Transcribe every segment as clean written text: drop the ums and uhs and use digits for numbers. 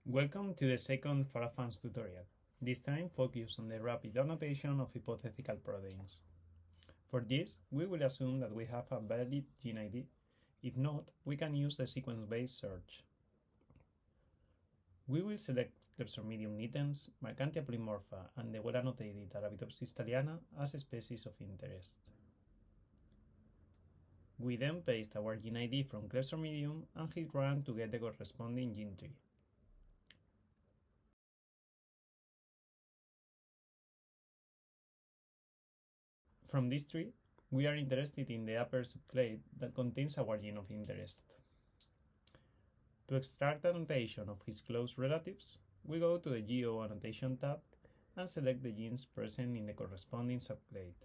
Welcome to the second foR's tutorial, this time focused on the rapid annotation of hypothetical proteins. For this, we will assume that we have a valid gene ID. If not, we can use a sequence-based search. We will select Clepstromidium nitens, Mercantia polymorpha, and the well-annotated Arabidopsis thaliana as species of interest. We then paste our gene ID from Clepstromidium and hit run to get the corresponding gene tree. From this tree, we are interested in the upper subclade that contains our gene of interest. To extract annotation of his close relatives, we go to the Geo Annotation tab and select the genes present in the corresponding subclade.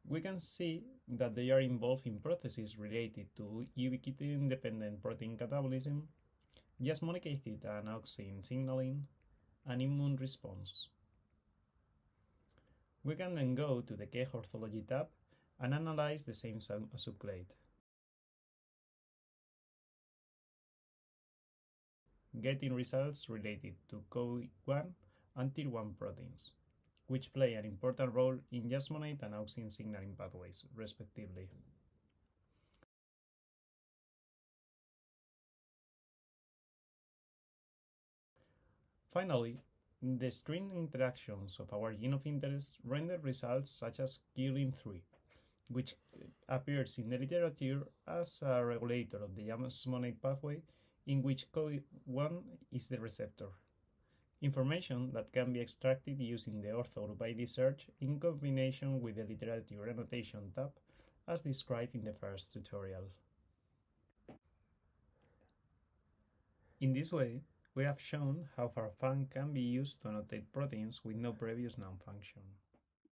We can see that they are involved in processes related to ubiquitin-dependent protein catabolism, jasmonic acid and auxin signaling, and immune response. We can then go to the Keg orthology tab and analyze the same subclade. Getting results related to CO1 and Tier1 proteins, which play an important role in jasmonate and auxin signaling pathways, respectively. Finally, the string interactions of our gene of interest render results such as Killing3, which appears in the literature as a regulator of the jasmonate pathway in which CO1 is the receptor. Information that can be extracted using the orthogroup ID search in combination with the literature annotation tab as described in the first tutorial. In this way, we have shown how foRFUN can be used to annotate proteins with no previous known function.